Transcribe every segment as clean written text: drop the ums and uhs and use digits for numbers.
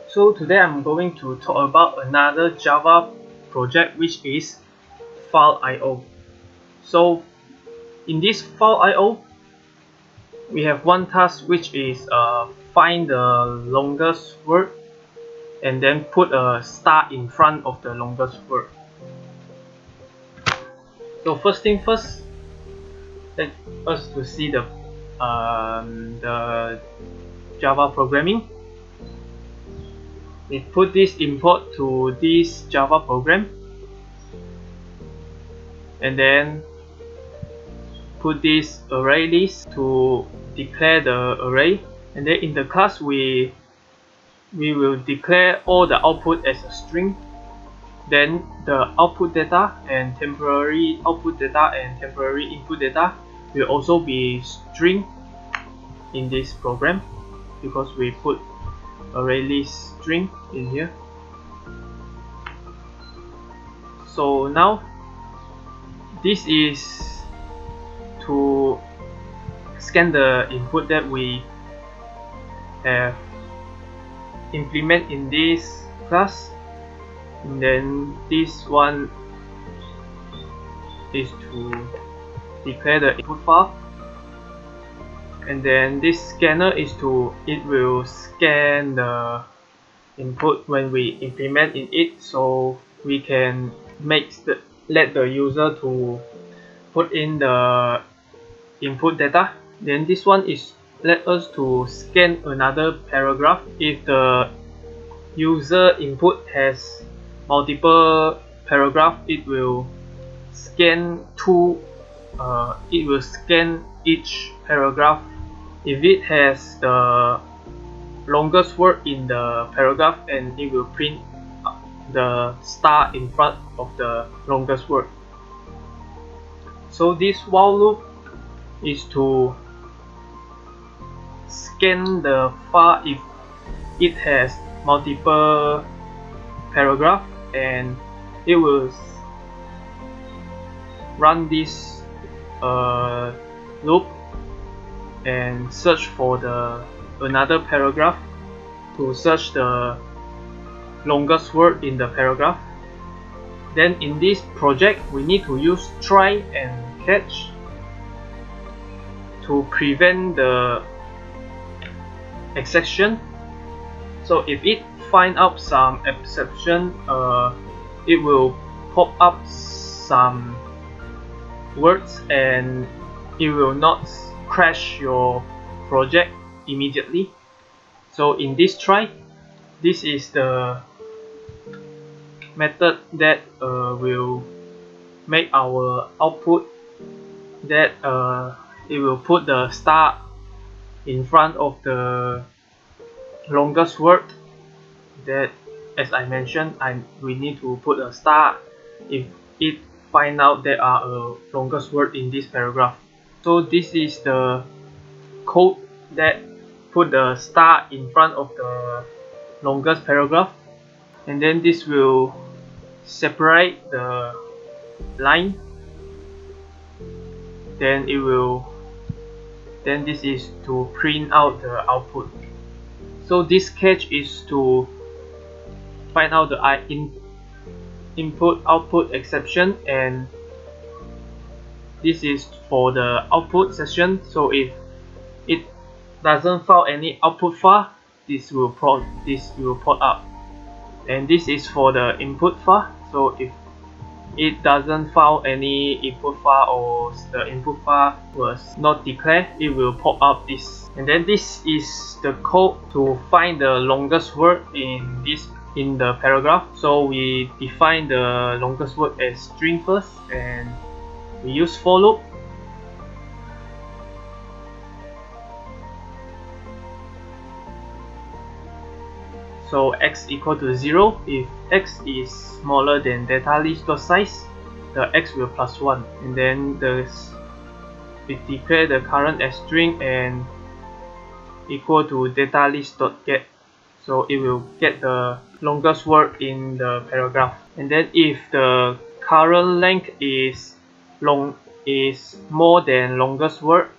So today I'm going to talk about another Java project, which is file.io. So in this file.io, we have one task which is find the longest word and then put a star in front of the longest word. So first thing first, let us to see the Java programming. We put this import to this Java program and then put this array list to declare the array, and then in the class we will declare all the output as a string. Then the output data and temporary output data and temporary input data will also be string in this program because we put array list string in here. So now this is to scan the input that we have implement in this class, and then this one is to declare the input file, and then this scanner is to it will scan the input when we implement in it, so we can let the user to put in the input data. Then this one is let us to scan another paragraph. If the user input has multiple paragraph, it will scan each paragraph. If it has the longest word in the paragraph, and it will print the star in front of the longest word. So this while loop is to scan the file if it has multiple paragraph, and it will run this loop and search for another paragraph to search the longest word in the paragraph. Then in this project we need to use try and catch to prevent the exception. So if it find out some exception, it will pop up some words and it will not crash your project immediately. So in this try, this is the method that will make our output that it will put the star in front of the longest word. That, as I mentioned, we need to put a star if it find out there are a longest word in this paragraph. So this is the code that put the star in front of the longest paragraph, and then this will separate the line. Then this is to print out the output. So this catch is to find out the input output exception, and this is for the output session. So if it doesn't find any output file, this will pop up, and this is for the input file. So if it doesn't find any input file or the input file was not declared, it will pop up this. And then this is the code to find the longest word in the paragraph. So we define the longest word as string first, and we use for loop. So x equal to 0. If x is smaller than data list.size, the x will plus 1. And then we declare the current as string and equal to data list.get. So it will get the longest word in the paragraph. And then if the current length is more than longest word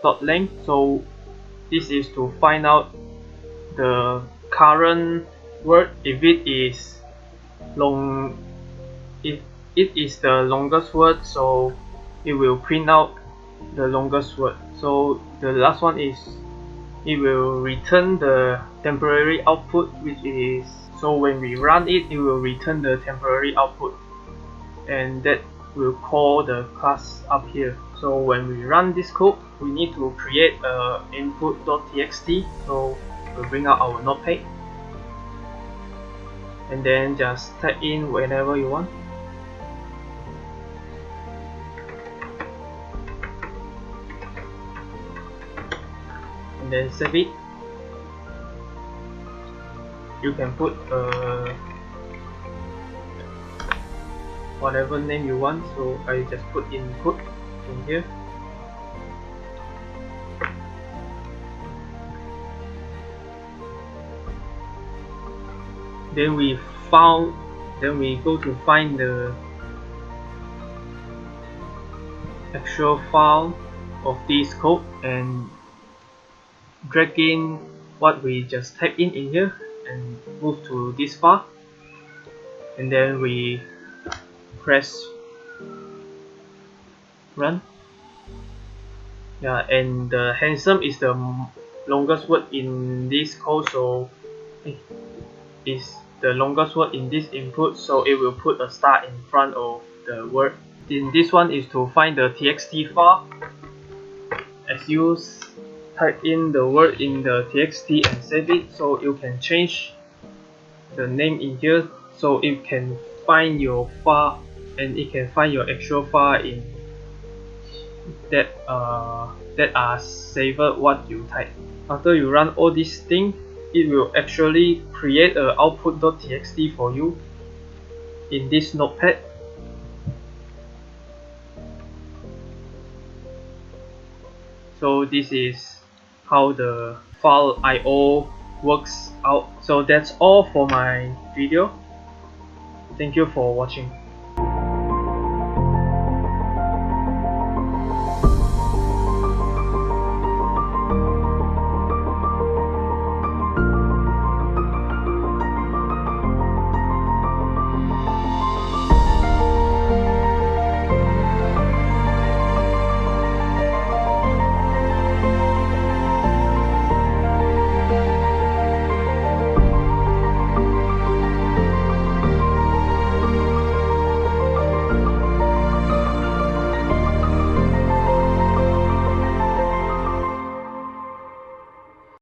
dot length, so this is to find out the current word, if it is long, if it is the longest word, so it will print out the longest word. So the last one is it will return the temporary output, which is, so when we run it, it will return the temporary output, and that will call the class up here. So when we run this code, we need to create a input.txt. So we'll bring out our notepad and then just type in whenever you want. And then save it. You can put whatever name you want, so I just put input in here. Then we go to find the actual file of this code and drag in what we just typed in here and move to this file, and then we press run. Yeah, and the handsome is the longest word in this code, so is the longest word in this input, so it will put a star in front of the word. Then this one is to find the txt file. As you type in the word in the txt and save it, so you can change the name in here, so it can find your file and it can find your actual file in that are saved what you type. After you run all these things, it will actually create a output.txt for you in this notepad. So this is how the file IO works out. So that's all for my video. Thank you for watching.